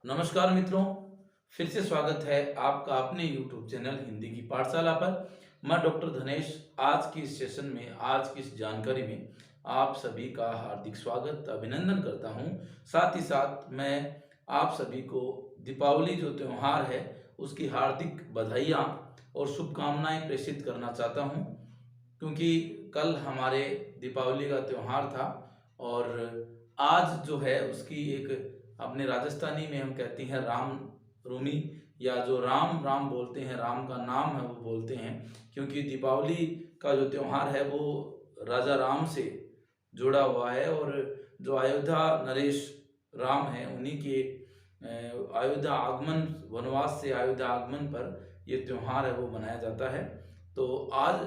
नमस्कार मित्रों, फिर से स्वागत है आपका अपने YouTube चैनल हिंदी की पाठशाला पर। मैं डॉक्टर धनेश आज की इस सेशन में, आज की इस जानकारी में आप सभी का हार्दिक स्वागत अभिनंदन करता हूं। साथ ही साथ मैं आप सभी को दीपावली जो त्यौहार है उसकी हार्दिक बधाइयाँ और शुभकामनाएं प्रेषित करना चाहता हूं, क्योंकि कल हमारे दीपावली का त्यौहार था और आज जो है उसकी एक अपने राजस्थानी में हम कहते हैं राम रूमी, या जो राम राम बोलते हैं, राम का नाम है वो बोलते हैं, क्योंकि दीपावली का जो त्यौहार है वो राजा राम से जुड़ा हुआ है। और जो अयोध्या नरेश राम है उन्हीं के अयोध्या आगमन, वनवास से अयोध्या आगमन पर ये त्यौहार है वो मनाया जाता है। तो आज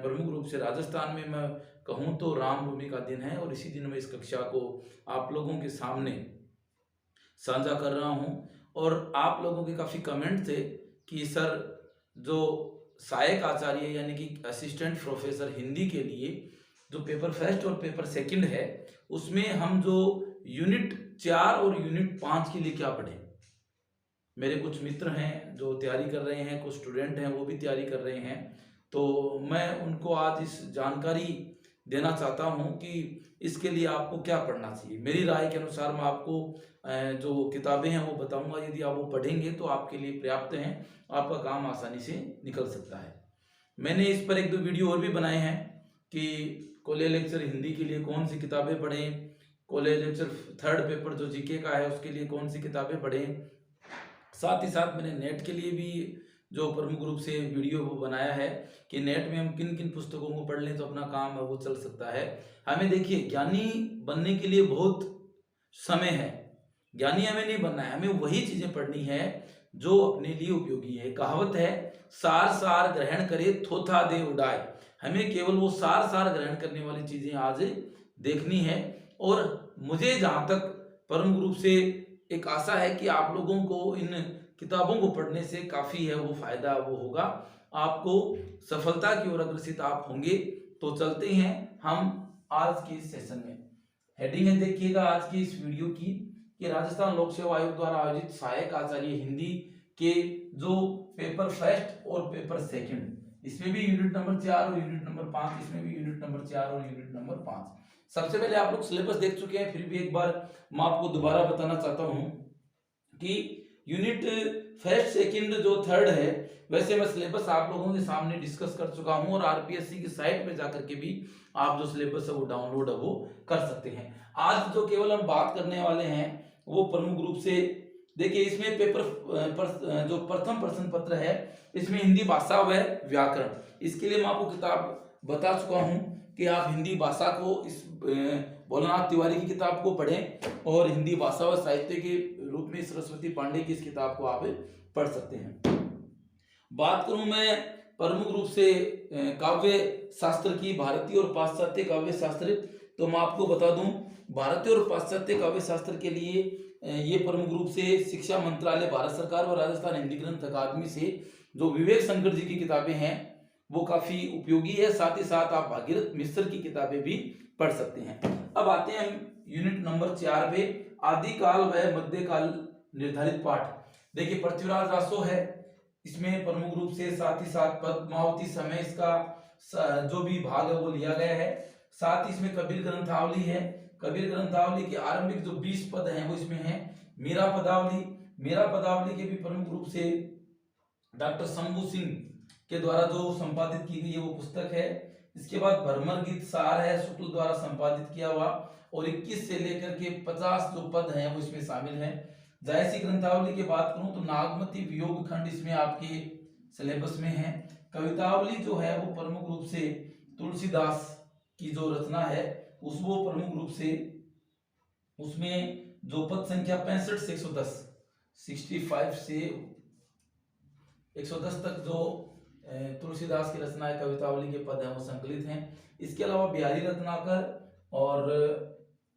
प्रमुख रूप से राजस्थान में मैं कहूँ तो रामनवमी का दिन है और इसी दिन मैं इस कक्षा को आप लोगों के सामने साझा कर रहा हूँ। और आप लोगों के काफ़ी कमेंट थे कि सर जो सहायक आचार्य यानी कि असिस्टेंट प्रोफेसर हिंदी के लिए जो पेपर फर्स्ट और पेपर सेकंड है उसमें हम जो यूनिट 4 और यूनिट 5 के लिए क्या पढ़ें। मेरे कुछ मित्र हैं जो तैयारी कर रहे हैं, कुछ स्टूडेंट हैं वो भी तैयारी कर रहे हैं, तो मैं उनको आज इस जानकारी देना चाहता हूं कि इसके लिए आपको क्या पढ़ना चाहिए। मेरी राय के अनुसार मैं आपको जो किताबें हैं वो बताऊंगा, यदि आप वो पढ़ेंगे तो आपके लिए पर्याप्त हैं, आपका काम आसानी से निकल सकता है। मैंने इस पर एक दो वीडियो और भी बनाए हैं कि कॉलेज लेक्चर हिंदी के लिए कौन सी किताबें पढ़ें, कॉलेज लेक्चर थर्ड पेपर जो जीके का है उसके लिए कौन सी किताबें पढ़ें। साथ ही साथ मैंने नेट के लिए भी जो प्रमुख रूप से वीडियो वो बनाया है कि नेट में हम किन किन पुस्तकों को पढ़ लें तो अपना काम है वो चल सकता है। हमें देखिए, ज्ञानी बनने के लिए बहुत समय है, ज्ञानी हमें नहीं बनना है, हमें वही चीजें पढ़नी है जो अपने लिए उपयोगी है। कहावत है, सार सार ग्रहण करे थोथा दे उड़ाए। हमें केवल वो सार सार ग्रहण करने वाली चीजें आज देखनी है। और मुझे जहां तक प्रमुख रूप से एक आशा है कि आप लोगों को इन किताबों को पढ़ने से काफ़ी है वो फायदा वो होगा, आपको सफलता की ओर अग्रसित आप होंगे। तो चलते हैं हम आज के इस सेशन में। हेडिंग है देखिएगा आज की इस वीडियो की कि राजस्थान लोक सेवा आयोग द्वारा आयोजित सहायक आचार्य हिंदी के जो पेपर फर्स्ट और पेपर सेकंड, इसमें भी यूनिट नंबर 4 और यूनिट नंबर 5, इसमें भी यूनिट नंबर 4 और यूनिट नंबर 5। सबसे पहले आप लोग सिलेबस देख चुके हैं, फिर भी एक बार मैं आपको दोबारा बताना चाहता हूं कि यूनिट फर्स्ट सेकंड जो थर्ड है, वैसे मैं सिलेबस आप लोगों के सामने डिस्कस कर चुका हूं और आरपीएससी की साइट पे जाकर के भी आप जो सिलेबस है वो डाउनलोड है वो कर सकते हैं। आज जो केवल हम बात करने वाले हैं वो प्रमुख रूप से देखिए, इसमें पेपर जो प्रथम प्रश्न पत्र है इसमें हिंदी भाषा व व्याकरण, इसके लिए मैं आपको किताब बता चुका हूं कि आप हिंदी भाषा को इस भोलानाथ तिवारी की किताब को पढ़ें और हिंदी भाषा व साहित्य के रूप में सरस्वती पांडे की इस किताब को आप पढ़ सकते हैं। बात करूं मैं प्रमुख रूप से काव्य शास्त्र की, भारतीय और पाश्चात्य काव्य शास्त्र, तो मैं आपको बता दूं भारतीय और पाश्चात्य काव्य शास्त्र के लिए ये प्रमुख रूप से शिक्षा मंत्रालय, भारत सरकार और राजस्थान हिंदी ग्रंथ अकादमी से जो विवेक शंकर जी की किताबें हैं वो काफी उपयोगी है। साथ ही साथ आप भागीरथ मिश्र की किताबें भी पढ़ सकते हैं। अब आते हैं यूनिट नंबर 4 पे, आदिकाल व मध्यकाल निर्धारित पाठ। देखिए, पृथ्वीराज रासो है इसमें प्रमुख रूप से, साथ ही साथ पद्मावती समय इसका जो भी भाग है वो लिया गया है। साथ ही इसमें कबीर ग्रंथावली है, कबीर ग्रंथावली के आरंभिक जो 20 पद हैं वो इसमें है। मीरा पदावली, मीरा पदावली के भी प्रमुख रूप से डॉक्टर शंभू सिंह के द्वारा जो संपादित की गई है वो पुस्तक है। इसके बाद भ्रमर गीत सार है, शुक्ल द्वारा संपादित किया हुआ, और 21 से लेकर के 50 जो पद हैं वो इसमें शामिल है। जायसी ग्रंथावली की बात करूं तो नागमती वियोग खंड इसमें आपके सिलेबस में है। कवितावली जो है वो प्रमुख रूप से तुलसीदास की जो रचना है उस वो प्रमुख रूप से उसमें जो पद संख्या 65 से 110, 65 से 110 तक जो तुलसीदास की रचना है कवितावली के पद हैं वो संकलित हैं। इसके अलावा बिहारी रत्नाकर और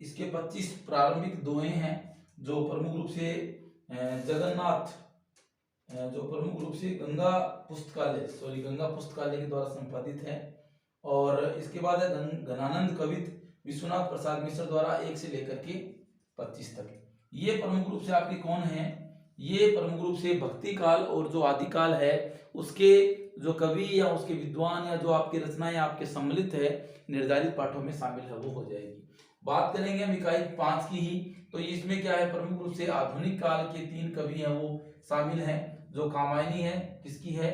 इसके 25 प्रारंभिक दोहे हैं जो प्रमुख रूप से जगन्नाथ, जो प्रमुख रूप से गंगा पुस्तकालय के द्वारा संपादित है। और इसके बाद है घनानंद कवित विश्वनाथ प्रसाद मिश्र द्वारा 1 से लेकर के 25 तक। ये प्रमुख रूप से आपके कौन है, ये प्रमुख रूप से भक्ति काल और जो आदिकाल है उसके जो कवि या उसके विद्वान या जो आपकी रचनाएं आपके सम्मिलित है निर्धारित पाठों में शामिल है वो हो जाएगी। बात करेंगे हम इकाई 5 की ही, तो इसमें क्या है, प्रमुख रूप से आधुनिक काल के 3 कवि हैं वो शामिल हैं। जो कामायनी है किसकी है,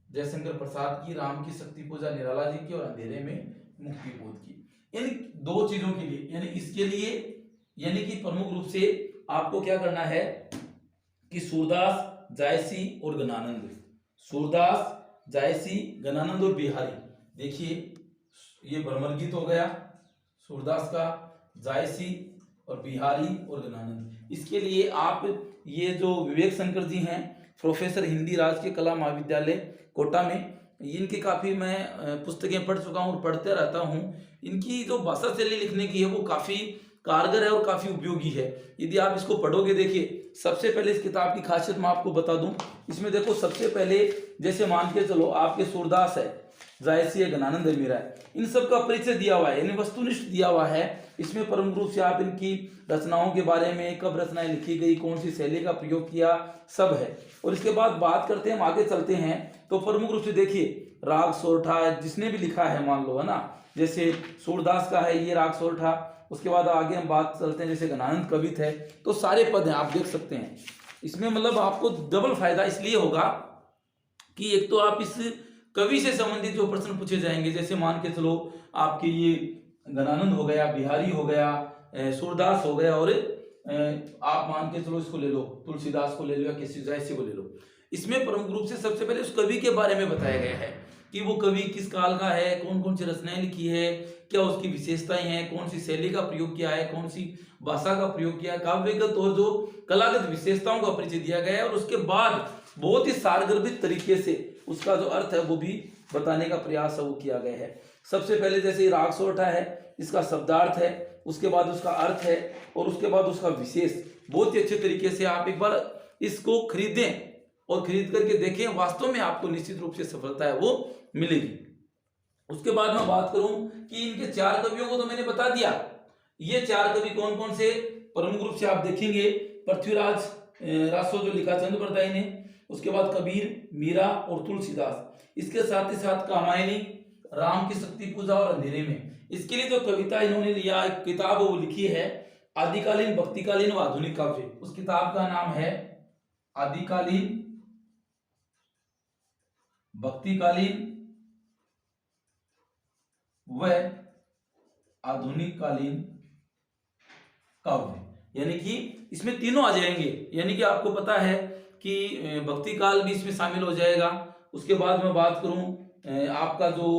जयशंकर प्रसाद की, राम की शक्ति पूजा निराला जी की, और अंधेरे में मुक्ति बोध की। इन दो चीजों के लिए यानी इसके लिए यानी कि प्रमुख रूप से आपको क्या करना है कि सूरदास, जायसी और गणानंद, सूरदास, जायसी, गणानंद और बिहारी। देखिए ये भ्रमर गीत हो गया सूरदास का, जायसी और बिहारी और गणानंद। इसके लिए आप ये जो विवेक शंकर जी हैं प्रोफेसर हिंदी राजकीय कला महाविद्यालय कोटा में, इनकी काफ़ी मैं पुस्तकें पढ़ चुका हूँ और पढ़ते रहता हूँ। इनकी जो भाषा शैली लिखने की है वो काफ़ी कारगर है और काफ़ी उपयोगी है। यदि आप इसको पढ़ोगे, देखिए सबसे पहले इस किताब की खासियत मैं आपको बता दूं। इसमें देखो सबसे पहले जैसे मान के चलो आपके सूरदास है, जायसी है, गणानंद है, मीरा है, इन सब का परिचय दिया हुआ है यानी वस्तुनिष्ठ दिया हुआ है। इसमें प्रमुख रूप से आप इनकी रचनाओं के बारे में, कब रचनाएं लिखी गई, कौन सी शैली का प्रयोग किया, सब है। और इसके बाद बात करते हैं, हम आगे चलते हैं तो प्रमुख रूप से देखिए राग सोरठा जिसने भी लिखा है मान लो, है ना, जैसे सूरदास का है ये राग सोरठा। उसके बाद आगे हम बात चलते हैं जैसे गणानंद कवित है, तो सारे पद हैं आप देख सकते हैं इसमें। मतलब आपको डबल फायदा इसलिए होगा कि एक तो आप इस कवि से संबंधित जो प्रश्न पूछे जाएंगे, जैसे मान के चलो आपके ये गणानंद हो गया, बिहारी हो गया, सूरदास हो गया, और आप मान के चलो इसको ले लो, तुलसीदास को ले लो या किसी जायसी को ले लो। इसमें प्रमुख रूप से सबसे पहले उस कवि के बारे में बताया गया है कि वो कवि किस काल का है, कौन कौन सी रचनाएं लिखी है, क्या उसकी विशेषताएं हैं, कौन सी शैली का प्रयोग किया है, कौन सी भाषा का प्रयोग किया है, काव्यगत और जो कलागत विशेषताओं का परिचय दिया गया है। और उसके बाद बहुत ही सारगर्भित तरीके से उसका जो अर्थ है वो भी बताने का प्रयास है वो किया गया है। सबसे पहले जैसे राग सोरठा है, इसका शब्दार्थ है, उसके बाद उसका अर्थ है, और उसके बाद उसका विशेष। बहुत ही अच्छे तरीके से आप एक बार इसको खरीदें और खरीद करके देखें, वास्तव में आपको निश्चित रूप से सफलता है वो मिलेगी। उसके बाद मैं बात करूं कि इनके 4 कवियों को तो मैंने बता दिया। ये 4 कवि कौन कौन से, प्रमुख रूप से आप देखेंगे पृथ्वीराज रासो जो लिखा चंद्रप्रदायी ने, उसके बाद कबीर, मीरा और तुलसीदास। इसके साथ ही साथ कामायनी, राम की शक्ति पूजा और अंधेरे में। इसके लिए जो कविता इन्होंने लिया किताब वो लिखी है आदिकालीन, भक्तिकालीन व आधुनिक काव्य। उस किताब का नाम है आदिकालीन, भक्तिकालीन व आधुनिक कालीन काव्य। यानी कि इसमें तीनों आ जाएंगे, यानी कि आपको पता है कि भक्ति काल भी इसमें शामिल हो जाएगा। उसके बाद मैं बात करूं आपका जो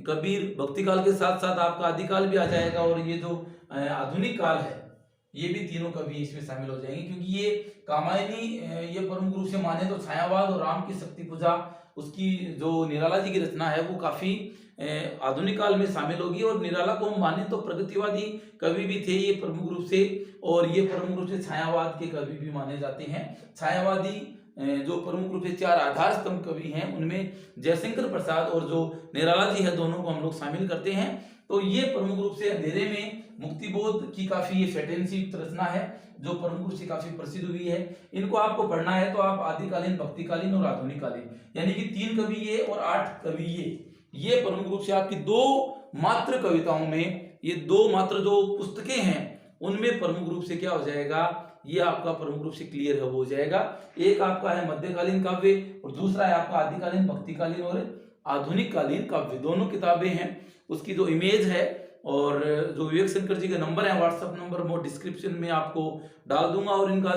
कबीर, भक्ति काल के साथ साथ आपका आदिकाल भी आ जाएगा, और ये जो आधुनिक काल है ये भी तीनों कवि इसमें शामिल हो जाएंगे। क्योंकि ये कामायनी ये प्रमुख रूप से माने तो छायावाद और राम की शक्ति पूजा, उसकी जो निराला जी की रचना है वो काफी आधुनिक काल में शामिल होगी। और निराला को हम माने तो प्रगतिवादी कवि भी थे ये प्रमुख रूप से, और ये प्रमुख रूप से छायावाद के कवि भी माने जाते हैं। छायावादी जो प्रमुख रूप से 4 आधार स्तंभ कवि हैं उनमें जयशंकर प्रसाद और जो निराला जी है दोनों को हम लोग शामिल करते हैं। तो ये प्रमुख रूप से अंधेरे में मुक्तिबोध की काफी ये सेंटेंसी रचना है जो प्रमुख रूप से काफी प्रसिद्ध हुई है। इनको आपको पढ़ना है तो आप आदिकालीन, भक्तिकालीन और आधुनिक कालीन, यानी कि 3 कवि ये और 8 कवि ये प्रमुख रूप से आपकी 2 मात्र कविताओं में, ये 2 मात्र जो पुस्तकें हैं उनमें प्रमुख रूप से क्या हो जाएगा, ये आपका प्रमुख रूप से क्लियर है हो जाएगा। एक आपका है मध्यकालीन काव्य और दूसरा है आपका आदिकालीन, भक्तिकालीन और आधुनिक कालीन काव्य। दोनों किताबें हैं। उसकी जो इमेज है और जो विवेक शंकर जी के नंबर है, व्हाट्सएप नंबर वो डिस्क्रिप्शन में आपको डाल दूंगा, और इनका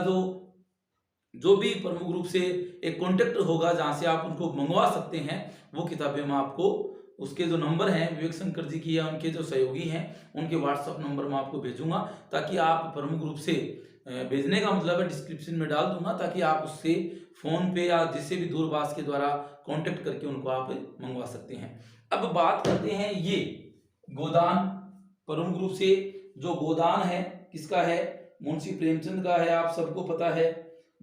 जो भी प्रमुख रूप से एक कॉन्टेक्ट होगा जहां से आप उनको मंगवा सकते हैं, वो किताबें मैं आपको उसके जो नंबर हैं विवेक शंकर जी की या उनके जो सहयोगी हैं उनके व्हाट्सएप नंबर मैं आपको भेजूंगा, ताकि आप प्रमुख रूप से भेजने का मतलब है डिस्क्रिप्शन में डाल दूंगा, ताकि आप उससे फोन पे या जिससे भी दूरभाष के द्वारा कांटेक्ट करके उनको आप मंगवा सकते हैं। अब बात करते हैं ये गोदान, प्रमुख रूप से जो गोदान है किसका है, मुंशी प्रेमचंद का है, आप सबको पता है।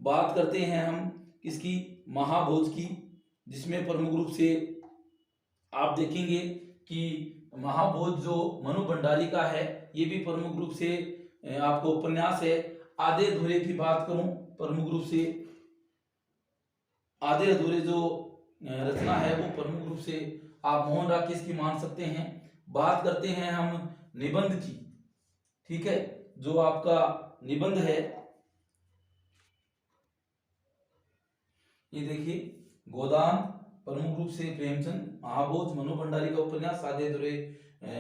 बात करते हैं हम किसकी, महाभोज की, जिसमें प्रमुख रूप से आप देखेंगे कि महाभोज जो मनु भंडारी का है, ये भी प्रमुख रूप से आपको उपन्यास है। आधे अधूरे की बात करूं प्रमुख रूप से, आधे अधूरे जो रचना है वो प्रमुख रूप से आप मोहन राकेश की मान सकते हैं। बात करते हैं हम निबंध की, ठीक है, जो आपका निबंध है ये देखिए, गोदान प्रमुख रूप से प्रेमचंद, महाभोज मनु भंडारी का उपन्यास, सादे अधूरे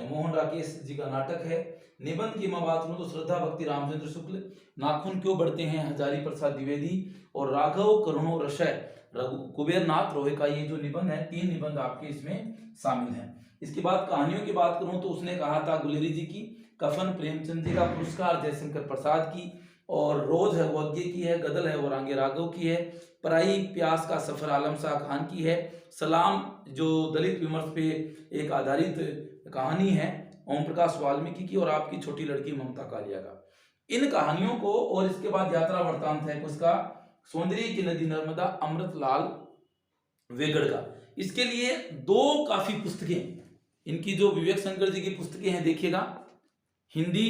मोहन राकेश जी का नाटक है। निबंध की मैं बात करूं तो श्रद्धा भक्ति रामचंद्र शुक्ल, नाखून क्यों बढ़ते हैं हजारी प्रसाद द्विवेदी, और राघव करुणो रशय कुबेर नाथ रोहे का ये जो निबंध है, 3 निबंध आपके इसमें शामिल हैं। इसके बाद कहानियों की बात करूं तो उसने कहा था गुलेरी जी की, कफन प्रेमचंद जी का, पुरस्कार जयशंकर प्रसाद की, और रोज है वो अज्ञे की है, गदल है वो रांगे राघव की है, पराई प्यास का सफर आलम शाह खान की है, सलाम जो दलित विमर्श पे एक आधारित कहानी है ओम प्रकाश वाल्मीकि की, और आपकी छोटी लड़की ममता कालिया का। इन कहानियों को, और इसके बाद यात्रा वृत्तांत है उसका, सौंदर्य की नदी नर्मदा अमृतलाल वेगड़ का। इसके लिए 2 काफी पुस्तकें इनकी जो विवेक शंकर जी की पुस्तकें हैं देखिएगा, हिंदी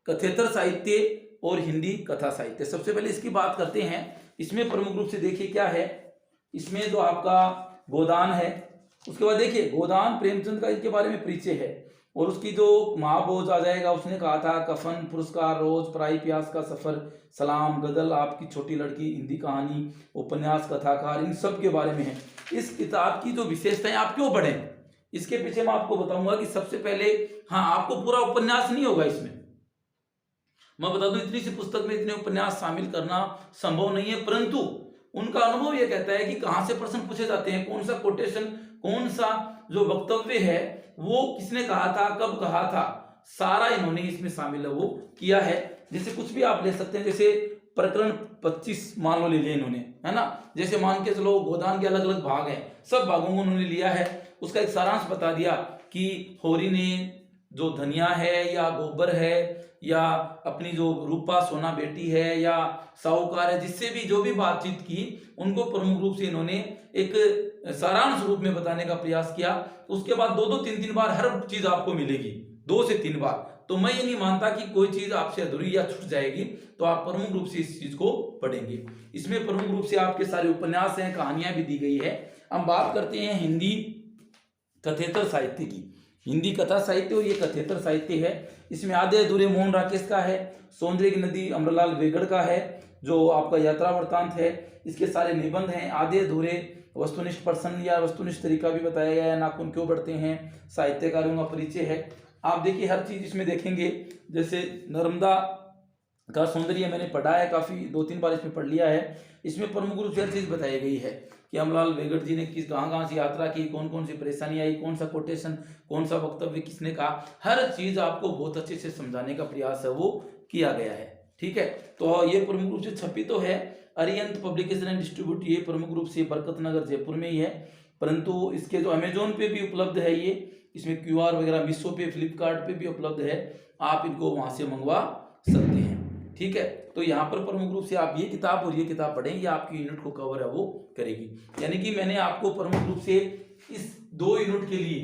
कथेतर साहित्य और हिंदी कथा साहित्य। सबसे पहले इसकी बात करते हैं। इसमें प्रमुख रूप से देखिए क्या है, इसमें जो आपका गोदान है, उसके बाद देखिए गोदान प्रेमचंद का इसके बारे में परिचय है, और उसकी जो महाभोज आ जाएगा, उसने कहा था कफन, पुरस्कार, रोज, पराई प्यास का सफर, सलाम, गदल, आपकी छोटी लड़की, हिंदी कहानी, उपन्यास, कथाकार, इन सब के बारे में है। इस किताब की जो विशेषताएं आप क्यों पढ़ें, इसके पीछे मैं आपको बताऊंगा कि सबसे पहले, हाँ आपको पूरा उपन्यास नहीं होगा इसमें, मैं बता दूं इतनी सी पुस्तक में इतने उपन्यास शामिल करना संभव नहीं है, परंतु उनका अनुभव यह कहता है कि कहां से प्रश्न पूछे जाते हैं, कौन सा कोटेशन, कौन सा जो वक्तव्य है वो किसने कहा था, कब कहा था, सारा इन्होंने इसमें शामिल है वो किया है। जैसे कुछ भी आप ले सकते हैं, जैसे प्रकरण 25 मान लो ले लिया इन्होंने, है ना, जैसे मान के चलो गोदान के अलग अलग भाग हैं, सब भागों को उन्होंने लिया है, उसका एक सारांश बता दिया कि होरी ने जो धनिया है या गोबर है या अपनी जो रूपा सोना बेटी है या साहूकार है, जिससे भी जो भी बातचीत की, उनको प्रमुख रूप से इन्होंने एक सारांश रूप में बताने का प्रयास किया। उसके बाद 2-2, 3-3 बार हर चीज आपको मिलेगी, 2 से 3 बार। तो मैं ये नहीं मानता कि कोई चीज आपसे अधूरी या छूट जाएगी, तो आप प्रमुख रूप से इस चीज को पढ़ेंगे। इसमें प्रमुख रूप से आपके सारे उपन्यास हैं, कहानियां भी दी गई है। हम बात करते हैं हिंदी कथेतर साहित्य की। हिंदी कथा साहित्य और ये कथेतर साहित्य है। इसमें आधे अधूरे मोहन राकेश का है, सौंदर्य की नदी अमरलाल वेगड़ का है, जो आपका यात्रा वृत्तांत है। इसके सारे निबंध हैं। आधे अधूरे वस्तुनिष्ठ प्रश्न या वस्तुनिष्ठ तरीका भी बताया गया है, नाखून क्यों बढ़ते हैं, साहित्यकारों का परिचय है। आप देखिए हर चीज इसमें देखेंगे, जैसे नर्मदा का सौंदर्य मैंने पढ़ा है, काफी 2-3 बार इसमें पढ़ लिया है। इसमें प्रमुख रूप से हर चीज बताई गई है कि अमरलाल वेगड़ जी ने किस कहाँ से यात्रा की, कौन कौन सी परेशानी आई, कौन सा कोटेशन, कौन सा वक्तव्य किसने कहा, हर चीज आपको बहुत अच्छे से समझाने का प्रयास है वो किया गया है। ठीक है, तो ये प्रमुख रूप से छपी तो है अरिहंत पब्लिकेशन एंड डिस्ट्रीब्यूट, ये प्रमुख रूप से बरकत नगर जयपुर में ही है, परंतु इसके जो अमेजोन पे भी उपलब्ध है ये, इसमें QR वगैरह मीशो पे, फ्लिपकार्ट पे भी उपलब्ध है, आप इनको वहां से मंगवा सकते हैं। ठीक है, तो यहाँ पर प्रमुख रूप से आप ये किताब और ये किताब पढ़ें, ये आपकी यूनिट को कवर है वो करेगी। यानी कि मैंने आपको प्रमुख रूप से इस 2 यूनिट के लिए,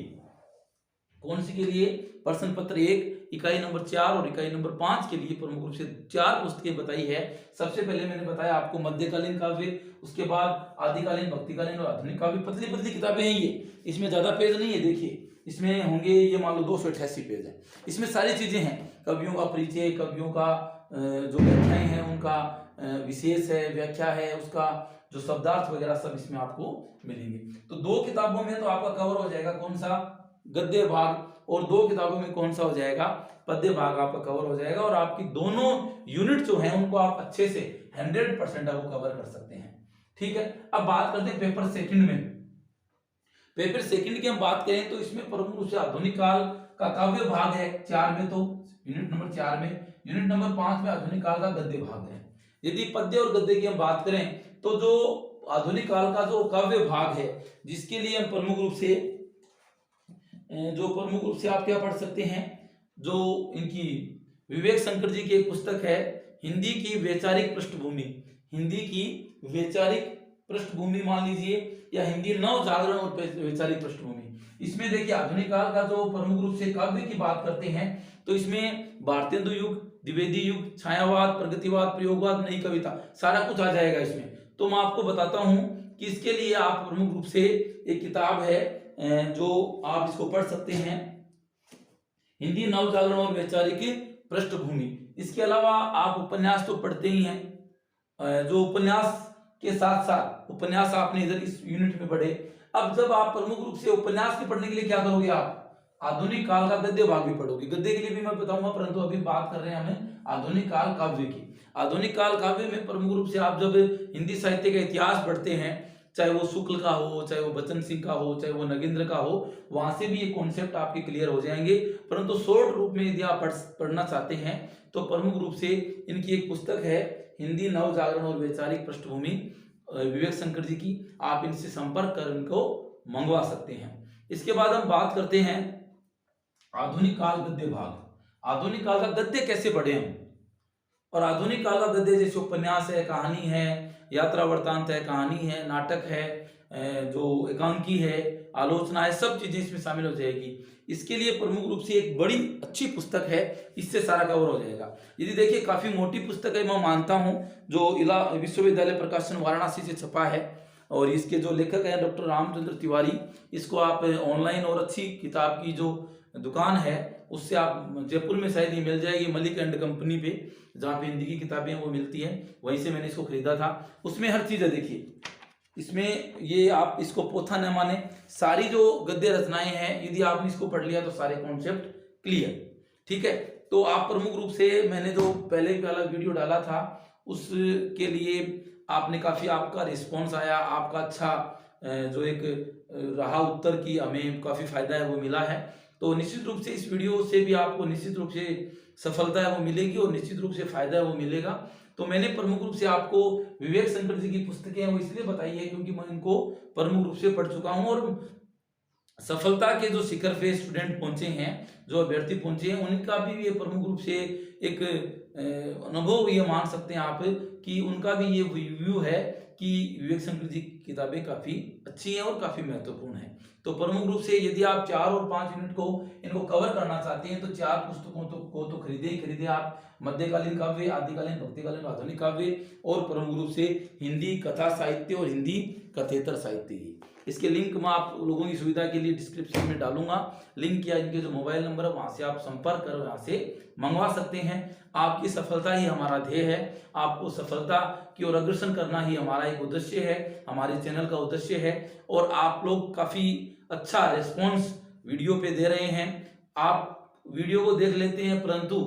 कौन सी के लिए, प्रश्न पत्र 1 इकाई नंबर 4 और इकाई नंबर 5 के लिए प्रमुख रूप से 4 पुस्तकें बताई है। सबसे पहले मैंने बताया आपको मध्यकालीन काव्य, उसके बाद आदिकालीन, भक्तिकालीन और आधुनिक काव्य। पतली पतली किताबें हैं ये, इसमें ज्यादा पेज नहीं है, देखिए इसमें होंगे ये मान लो 288 पेज है। इसमें सारी चीजें हैं, कवियों का परिचय, कवियों का जो व्याख्याएं हैं उनका विशेष है, व्याख्या है, उसका जो शब्दार्थ वगैरह सब इसमें आपको मिलेंगे। तो 2 किताबों में तो आपका कवर हो जाएगा कौन सा, गद्य भाग, और 2 किताबों में कौन सा हो जाएगा, पद्य भाग आपका कवर हो जाएगा। और आपकी दोनों यूनिट जो है उनको आप अच्छे से 100% आप कवर कर सकते हैं। ठीक है, अब बात करते हैं पेपर सेकंड में। पेपर सेकंड की हम बात करें तो इसमें प्रमुख रूप से आधुनिक काल का काव्य भाग है 4 में, तो यूनिट नंबर 4 में। यूनिट नंबर 5 में आधुनिक काल का गद्य भाग है। यदि पद्य और गद्य की हम बात करें तो जो आधुनिक काल का जो काव्य भाग है, जिसके लिए हम प्रमुख रूप से आप क्या पढ़ सकते हैं, जो इनकी विवेक शंकर जी की एक पुस्तक है, हिंदी की वैचारिक पृष्ठभूमि। हिंदी की वैचारिक पृष्ठभूमि मान लीजिए, या हिंदी नव जागरण और वैचारिक पृष्ठभूमि। इसमें देखिए आधुनिक काल का जो प्रमुख रूप से काव्य की बात करते हैं तो इसमें भारतेंदु युग, द्विवेदी युग, छायावाद, प्रगतिवाद, प्रयोगवाद, नई कविता, सारा कुछ आ जाएगा इसमें। तो मैं आपको बताता हूं कि इसके लिए आप प्रमुख रूप से एक किताब है जो आप इसको पढ़ सकते हैं, हिंदी नवजागरण और वैचारिक पृष्ठभूमि। इसके अलावा आप उपन्यास तो पढ़ते ही हैं, जो उपन्यास के साथ साथ उपन्यास आपने इधर इस यूनिट में पढ़े। अब जब आप प्रमुख रूप से उपन्यास के पढ़ने के लिए क्या करोगे, आप आधुनिक काल का गद्य भाग भी पढ़ोगे। गद्य के लिए भी मैं बताऊंगा, परंतु अभी बात कर रहे हैं हमें आधुनिक काल काव्य की। आधुनिक काल काव्य में प्रमुख रूप से आप जब हिंदी साहित्य का इतिहास पढ़ते हैं, चाहे वो शुक्ल का हो, चाहे वो बचन सिंह का हो, चाहे वो नगेंद्र का हो, वहां से भी ये कॉन्सेप्ट आपके क्लियर हो जाएंगे। परंतु शॉर्ट रूप में यदि आप पढ़ना चाहते हैं तो प्रमुख रूप से इनकी एक पुस्तक है, हिंदी नव जागरण और वैचारिक पृष्ठभूमि, विवेक शंकर जी की। आप इनसे संपर्क कर इनको मंगवा सकते हैं। इसके बाद हम बात करते हैं आधुनिक काल गद्य भाग। आधुनिक काल का गद्य कैसे पढ़े हम, और आधुनिक काल का गद्य जैसे उपन्यास है, कहानी है, यात्रा वृत्तांत है, कहानी है, नाटक है, जो एकांकी है, आलोचना है, सब चीजें इसमें शामिल हो जाएगी। इसके लिए प्रमुख रूप से एक बड़ी अच्छी पुस्तक है, इससे सारा कवर हो जाएगा। यदि देखिए काफी मोटी पुस्तक है, मैं मानता हूं, जो इला विश्वविद्यालय प्रकाशन वाराणसी से छपा है, और इसके जो लेखक हैं डॉक्टर रामचंद्र तिवारी। इसको आप ऑनलाइन और अच्छी किताब की जो दुकान है उससे आप, जयपुर में शायद ये मिल जाएगी, मलिक एंड कंपनी पे, जहाँ पे हिंदी की किताबें वो मिलती हैं, वहीं से मैंने इसको खरीदा था। उसमें हर चीज़ है, देखिए इसमें ये आप इसको पोथा न माने, सारी जो गद्य रचनाएं हैं, यदि आपने इसको पढ़ लिया तो सारे कॉन्सेप्ट क्लियर। ठीक है, तो आप प्रमुख रूप से मैंने जो पहले वाला वीडियो डाला था उसके लिए आपने काफ़ी, आपका रिस्पॉन्स आया, आपका अच्छा जो एक रहा उत्तर की हमें काफ़ी फायदा है वो मिला है। तो निश्चित रूप से इस वीडियो से भी आपको निश्चित रूप से सफलता है वो मिलेगी, और निश्चित रूप से फायदा है वो मिलेगा। तो मैंने प्रमुख रूप से आपको विवेक शंकर जी की पुस्तकें वो इसलिए बताई है क्योंकि मैं इनको प्रमुख रूप से पढ़ चुका हूं, और सफलता के जो शिखर पे स्टूडेंट पहुंचे हैं, जो अभ्यर्थी पहुंचे हैं, उनका भी ये प्रमुख रूप से एक अनुभव ये मान सकते हैं आप कि उनका भी ये व्यू है कि विवेक शंकर जी की किताबें काफ़ी अच्छी हैं और काफ़ी महत्वपूर्ण हैं। तो प्रमुख रूप से यदि आप 4 और 5 यूनिट को इनको कवर करना चाहते हैं तो 4 पुस्तकों को तो खरीदे ही खरीदे आप, मध्यकालीन काव्य, आदिकालीन, भक्तिकालीन, आधुनिक काव्य, और प्रमुख रूप से हिंदी कथा साहित्य और हिंदी कथेतर साहित्य ही। इसके लिंक मैं आप लोगों की सुविधा के लिए डिस्क्रिप्शन में डालूंगा, लिंक या इनके जो मोबाइल नंबर है वहां से आप संपर्क कर वहां से मंगवा सकते हैं। आपकी सफलता ही हमारा ध्येय है, आपको सफलता की ओर अग्रसर करना ही हमारा एक उद्देश्य है, हमारे चैनल का उद्देश्य है। और आप लोग काफी अच्छा रिस्पॉन्स वीडियो पे दे रहे हैं। आप वीडियो को देख लेते हैं परंतु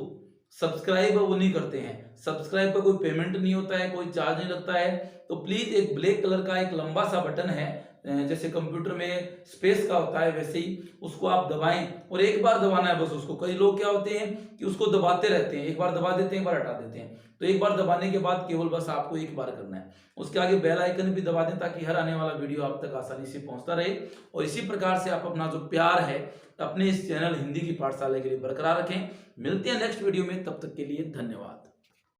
सब्सक्राइब वो नहीं करते हैं। सब्सक्राइब का कोई पेमेंट नहीं होता है, कोई चार्ज नहीं लगता है। तो प्लीज एक ब्लैक कलर का एक लंबा सा बटन है, जैसे कंप्यूटर में स्पेस का होता है वैसे ही, उसको आप दबाएं और एक बार दबाना है बस उसको। कई लोग क्या होते हैं कि उसको दबाते रहते हैं, एक बार दबा देते हैं, एक बार हटा देते हैं। तो एक बार दबाने के बाद केवल बस आपको एक बार करना है, उसके आगे बेल आइकन भी दबा दें ताकि हर आने वाला वीडियो आप तक आसानी से पहुंचता रहे। और इसी प्रकार से आप अपना जो प्यार है अपने इस चैनल हिंदी की पाठशाला के लिए बरकरार रखें। मिलते हैं नेक्स्ट वीडियो में, तब तक के लिए धन्यवाद।